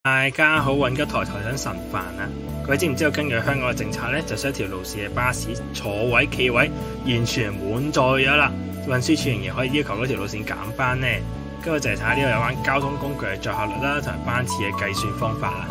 大家好，運吉台台長神煩啊！各位知唔知道根據香港嘅政策咧，就一條路線嘅巴士坐位企位完全滿載咗啦，運輸署仍然可以要求嗰條路線減班呢？跟住就係睇下呢個有關交通工具嘅載客率啦，同埋班次嘅計算方法啦。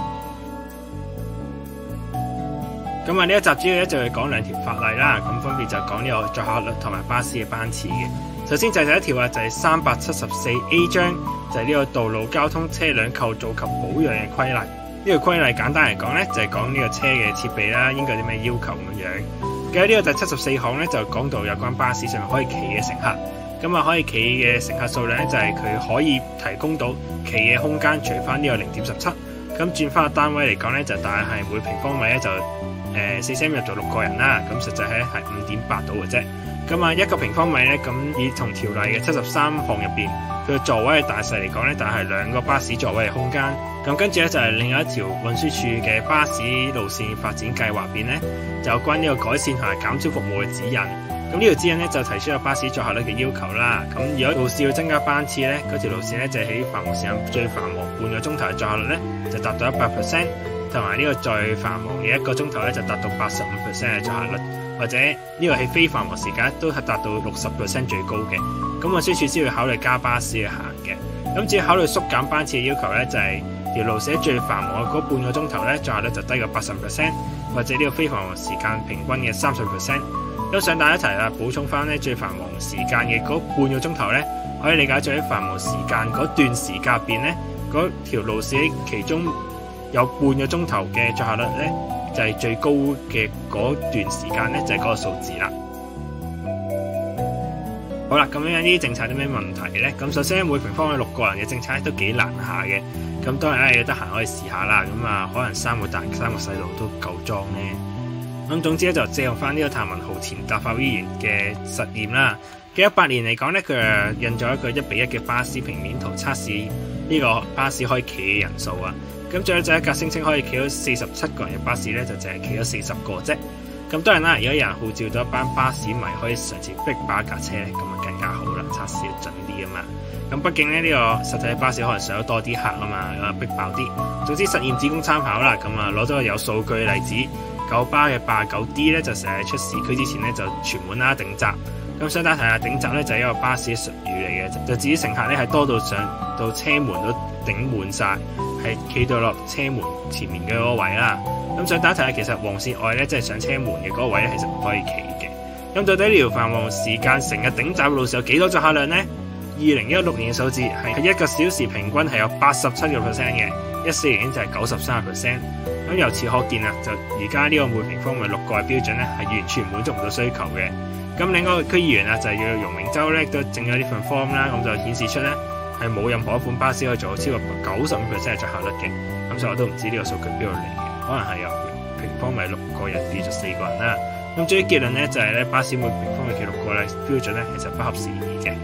咁呢一集主要咧就係講兩條法例啦，咁分別就講呢個載客率同埋巴士嘅班次嘅。首先就係第一條啊，就係374A 章，就係呢個道路交通車輛構造及保養嘅規例。呢個規例簡單嚟講咧，就係講呢個車嘅設備啦，應該有啲咩要求咁樣。嘅呢個第74項咧，就講到有關巴士上面可以企嘅乘客。咁可以企嘅乘客數量咧，就係佢可以提供到企嘅空間除翻呢個0.17。咁轉翻個單位嚟講咧，就大概係每平方米咧就4 cm 入做6個人啦。咁實際係5.8度嘅啫。咁1個平方米咧，咁以同條例嘅73項入邊，佢嘅座位嘅大細嚟講咧，但係2個巴士座位嘅空間。咁跟住咧就係另外一條運輸署嘅巴士路線發展計劃入邊咧，就有關呢個改善同埋減少服務嘅指引。咁呢條指引咧就提出有巴士載客率嘅要求啦。咁如果路線要增加班次咧，嗰條路線咧就喺繁忙時間最繁忙半個鐘頭嘅載客率咧就達到100%，同埋呢個最繁忙嘅1個鐘頭咧就達到85% 嘅載客率。或者呢個喺非繁忙時間都係達到60% 最高嘅，咁運輸署先會考慮加巴士去行嘅。咁至於考慮縮減班次嘅要求咧，就係條路線最繁忙嘅嗰半個鐘頭咧，載客率就低過80%，或者呢個非繁忙時間平均嘅30%。咁上大一題啦，補充翻咧最繁忙時間嘅嗰半個鐘頭咧，可以理解做喺繁忙時間嗰段時間入邊咧，嗰條路線其中有半個鐘頭嘅載客率咧，就係最高嘅嗰段時間咧，就係嗰個數字啦。好啦，咁樣呢啲政策有咩問題咧？咁首先每平方米6個人嘅政策都幾難下嘅。咁當然咧，得閒可以試下啦。咁可能3個大3個細路都夠裝咧。咁總之咧就借用翻呢個譚文豪前立法會議員嘅實驗啦。18年嚟講咧，佢印咗一個1:1嘅巴士平面圖測試呢個巴士可以企嘅人數啊。咁最後就一架聲稱可以企到47個人嘅巴士咧，就淨係企咗40個啫。咁當然啦，如果有人號召到一班巴士迷可以嘗試逼爆一架車咧，咁更加好啦，測試得準啲啊嘛。咁畢竟咧呢個實際巴士可能上咗多啲客啊嘛，逼爆啲。總之實驗只供參考啦。咁攞咗個有數據嘅例子，九巴嘅89D 咧就成日出市區之前咧就全滿啦頂閘。咁想大家睇下頂閘咧就係一個巴士嘅術語嚟嘅，就至於乘客咧係多到上到車門都頂滿晒，係企到落車門前面嘅嗰個位啦。咁想大家睇下，其實黃線外咧即係上車門嘅嗰個位咧，其實唔可以企嘅。咁到底呢條繁忙時間成日頂閘路線有幾多載客量呢？2016年嘅數字係1個小時平均係有87%嘅，14年就係93%。咁由此可見啊，就而家呢個每平方米6個嘅標準咧，係完全滿足唔到需求嘅。咁另外個區議員啊，就係要容明洲咧都整咗呢份 form 啦，咁就顯示出咧係冇任何一款巴士可以做到超過95%嘅載客率嘅。咁所以我都唔知呢個數據邊度嚟嘅，可能係由平方米6個人變咗4個人啦。咁至於結論咧就係咧巴士每平方米企6個咧標準咧其實不合時宜嘅。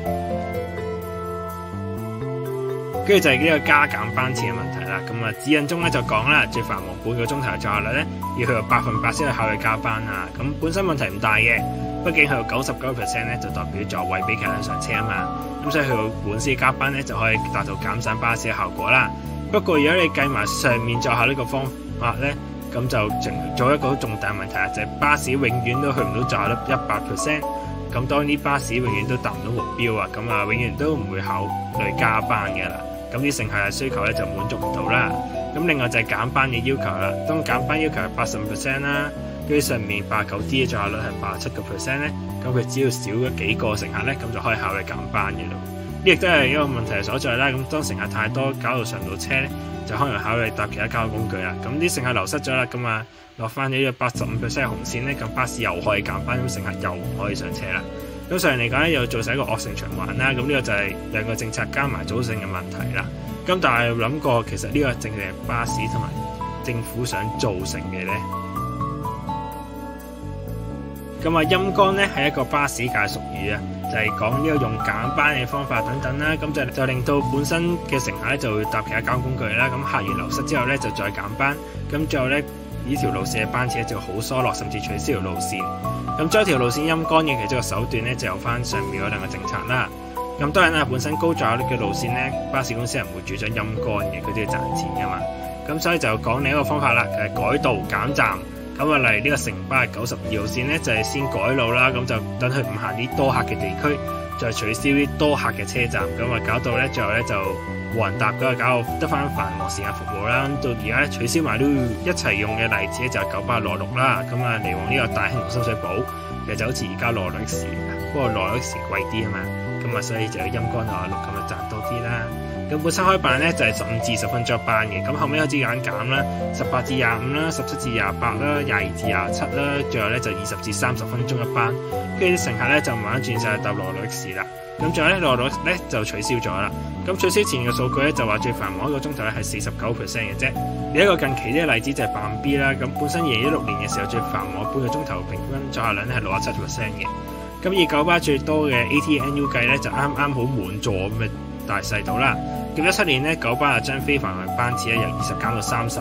跟住就係呢個加減班次嘅問題啦。咁指引中咧就講啦，最繁忙半個鐘頭嘅載客率咧要去到8%先去考慮加班啊。咁本身問題唔大嘅。畢竟去到99%咧，就代表座位俾其他人上車啊嘛。咁所以去到滿師加班咧，就可以達到減省巴士嘅效果啦。不過如果你計埋上面載客呢個方法咧，咁就做一個好重大問題啊，就係巴士永遠都去唔到載客率100%。咁當啲巴士永遠都達唔到目標啊，咁永遠都唔會考慮加班嘅啦。咁啲乘客嘅需求咧就滿足唔到啦。咁另外就係減班嘅要求啦。當減班要求係85%啦。跟住上面89D 嘅載客率係87%咧，咁佢只要少咗幾個乘客咧，咁就可以考慮減班嘅咯。呢亦都係一個問題所在啦。咁當乘客太多，搞到上唔到車咧，就可能考慮搭其他交通工具啦。咁啲乘客流失咗啦，咁落翻呢個85%嘅紅線咧，咁巴士又可以減班，咁乘客又唔可以上車啦。咁上嚟嚟講咧，又造成一個惡性循環啦。咁呢個就係兩個政策加埋組成嘅問題啦。咁但係諗過，其實呢個正係巴士同埋政府想造成嘅咧。咁陰乾咧係一個巴士界俗語啊，就係講呢個用減班嘅方法等等啦，咁就令到本身嘅乘客咧就會搭其他交通工具啦，咁客源流失之後咧就再減班，咁最後咧呢條路線嘅班次就好疏落，甚至取消條路線。咁將條路線陰乾嘅其中一個手段咧就有翻上面嗰兩個政策啦。咁當然啦，本身高載客率嘅路線咧，巴士公司係唔會主張陰乾嘅，佢都要賺錢噶嘛。咁所以就講另一個方法啦，改道減站。咁啊，例如呢個城巴92號線咧，就係先改路啦，咁就等佢唔行啲多客嘅地區，再取消啲多客嘅車站，咁啊搞到咧最後咧就冇人搭，咁啊搞到得翻繁忙時間服務啦。到而家咧取消埋都一齊用嘅例子咧就係九巴羅綠啦，咁啊嚟往呢個大興同深水埗，其實就好似而家羅綠 X，不過羅綠 X 貴啲啊嘛，咁啊所以就有陰乾羅綠咁啊賺多啲啦。咁本身開班咧就係15至20分鐘一班嘅，咁後尾開始減啦，18至25啦，17至28啦，22至27啦，最後咧就20至30分鐘一班，跟住啲乘客咧就慢慢轉晒搭羅綠 X 啦。咁最後咧羅綠咧就取消咗啦。咁取消前嘅數據咧就話最繁忙一個鐘頭咧係49% 嘅啫。另一個近期啲例子就係辦 B 啦，咁本身2016年嘅時候最繁忙半個鐘頭平均載客量咧係67% 嘅。咁以九巴最多嘅 ATNU 計咧就啱啱好滿座咁嘅大細度啦。咁17年咧，九巴就將非繁忙班次咧由20減到30，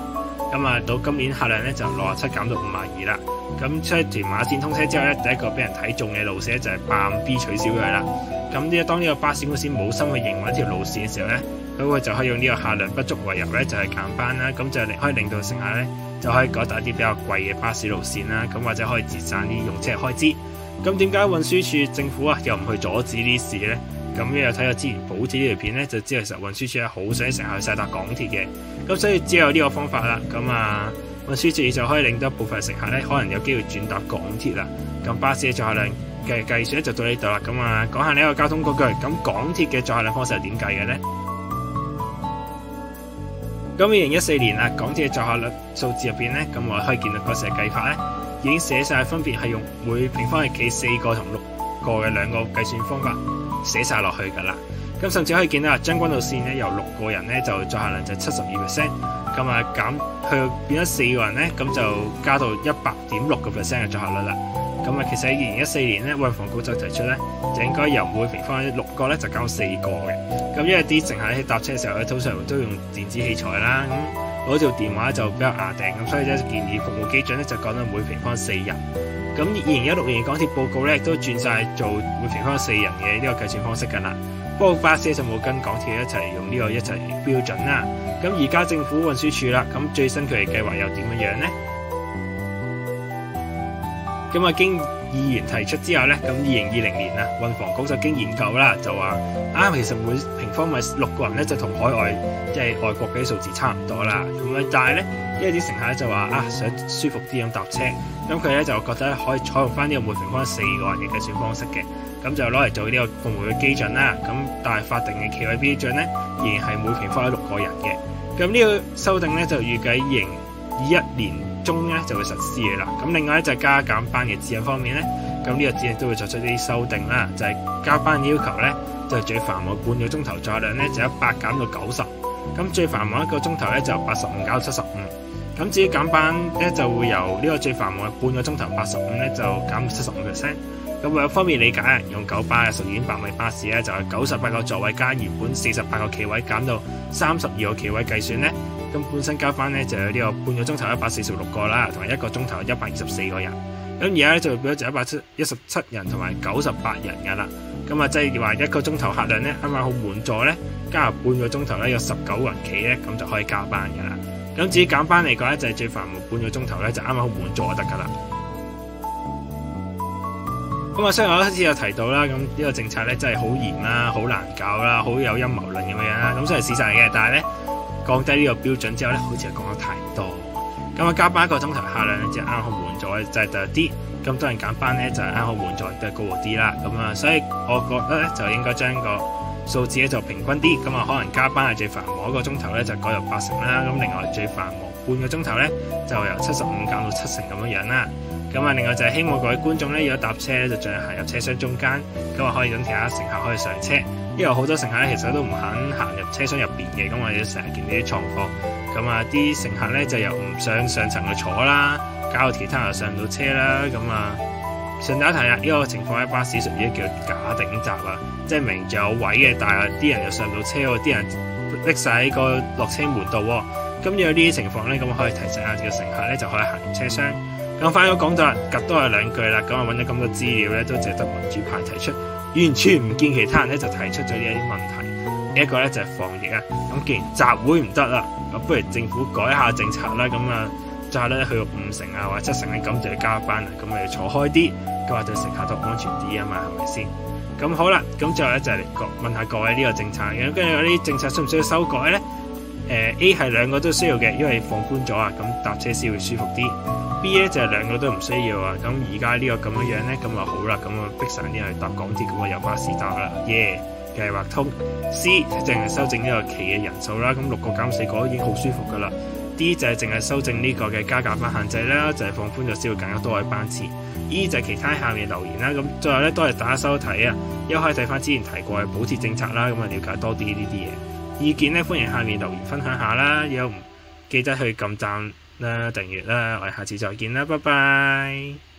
咁啊到今年客量咧就67減到52啦。咁所以屯馬線通車之後咧，第一個俾人睇中嘅路線就係辦 B 取消佢啦。咁當呢個巴士公司冇心去營運條路線嘅時候咧，佢就可以用呢個客量不足為由咧，就係減班啦。咁就可以令到乘客咧就可以改搭啲比較貴嘅巴士路線啦。咁或者可以節省啲用車開支。咁點解運輸署政府又唔去阻止呢事咧？咁又睇下之前補貼呢條片咧，就知道其實運輸署係好想乘客去晒搭港鐵嘅。咁所以只有呢個方法啦。咁啊，運輸署就可以令到一部分乘客咧，可能有機會轉搭港鐵啦。咁巴士嘅載客量嘅計算咧就到呢度啦。咁啊，講下呢一個交通工具。咁港鐵嘅載客量方式係點計嘅咧？咁2014年啊，港鐵嘅載客量數字入邊咧，咁我可以見到嗰時嘅計法咧，已經寫晒分別係用每平方係企4個同6個嘅兩個計算方法寫晒落去㗎啦。咁甚至可以見到啊，將軍澳線咧由6個人咧就載客量就72%，咁啊減去變咗4個人咧，咁就加到100.6% 嘅載客率啦。咁啊，其實喺2014年咧，運房局就提出咧，就應該由每平方6個咧就減到4個嘅。咁因為啲乘客喺搭車嘅時候咧，通常都用電子器材啦，咁攞條電話就比較牙定，咁所以咧建議服務基準咧就講到每平方4人。咁2016年港鐵報告咧亦都轉晒做每平方4人嘅呢個計算方式㗎啦。不過巴士就冇跟港鐵一齊用呢個一齊標準啦。咁而家政府運輸署啦，咁最新佢哋計劃又點樣呢？咁啊，經議員提出之後咧，咁2020年啊，運房局就經研究啦，就話其實每平方米6個人咧，就同海外即係外國嘅數字差唔多啦。咁啊，但係咧，因為啲乘客咧就話想舒服啲咁搭車，咁佢咧就覺得可以採用翻呢個每平方4個人嘅計算方式嘅，咁就攞嚟做呢個服務嘅基準啦。咁但係法定嘅企位標準咧，仍然係每平方6個人嘅。咁呢個修訂咧就預計2021年中咧就會實施嘅啦。咁另外咧就係加減班嘅指引方面咧，咁呢個指引都會作出啲修訂啦。就係加班嘅要求咧，就係最繁忙半個鐘頭載量咧就100減到90，咁最繁忙一個鐘頭咧就85減到75。咁至於減班咧就會由呢個最繁忙嘅半個鐘頭85咧就減到75%。咁為咗方便理解，用九巴嘅12.8米巴士咧就係98個座位加原本48個企位減到32個企位計算咧。咁本身加班咧就有呢個半個鐘頭146個啦，同埋一個鐘頭124個人。咁而家咧就變咗就117人同埋98人㗎啦。咁啊即係話一個鐘頭客量咧啱啱好滿座咧，加入半個鐘頭咧有19個人企咧，咁就可以加班㗎啦。咁至於減班嚟講咧，就係最繁忙半個鐘頭咧就啱啱好滿座就得㗎啦。咁啊，雖然我一開始有提到啦，咁呢個政策咧真係好嚴啦，好難搞啦，好有陰謀論咁樣啦。咁雖然事實嘅，但係咧降低呢個標準之後咧，好似係講得太多。咁啊，加班一個鐘頭客量咧就啱好滿座，就係特啲。咁多人減班咧就係啱好滿座，都係高啲啦。咁啊，所以我覺得咧就應該將個數字咧就平均啲。咁啊，可能加班係最繁忙一個鐘頭咧就改入80啦。咁另外最繁忙半個鐘頭咧就由75減到70咁樣啦。咁啊，另外就係希望各位觀眾咧，如果搭車咧，就盡量行入車廂中間，咁啊可以等其他乘客可以上車。因為好多乘客咧，其實都唔肯行入車廂入邊嘅，咁我哋成日見到啲狀況。咁啊，啲乘客咧就又唔上層去坐啦，搞到其他人又上唔到車啦。咁啊，順帶一提啊，呢個情況喺巴士屬於叫假頂閘啊，即係明明有位嘅，但係啲人又上唔到車喎，啲人拎晒喺個落車門度喎。咁有呢啲情況咧，咁可以提醒下個乘客咧，就可以行入車廂。咁翻咗講到啦，夾多係2句啦。咁啊揾咗咁多資料咧，都值得民主派提出，完全唔見其他人咧就提出咗呢一啲問題。一個咧就係防疫啊。咁既然集會唔得啦，咁不如政府改下政策啦。咁啊，再咧去到5成啊或者7成咧，咁就要加班啦。咁咪要坐開啲，咁話對乘客都安全啲啊嘛，係咪先？咁好啦，咁最後咧就係嚟問下各位呢個政策嘅，跟住有啲政策需唔需要修改咧？A 係兩個都需要嘅，因為放寬咗啊，咁搭車先會舒服啲。B 咧就係兩個都唔需要啊，咁而家呢個咁樣樣咧，咁啊好啦，咁啊逼晒啲人去搭港鐵，咁啊有巴士搭啦，耶！計劃通。C 淨係修正呢個期嘅人數啦，咁6個減4個已經好舒服噶啦。D 就係淨係修正呢個嘅加價班限制啦，就係放寬咗先會更加多嘅班次。E 就係其他下面留言啦，咁最後咧都係大家收睇啊，又可以睇翻之前提過嘅補貼政策啦，咁啊了解多啲呢啲嘢。意見咧歡迎下面留言分享下啦，有唔記得去撳讚啦、訂閱啦，我哋下次再見啦，拜拜。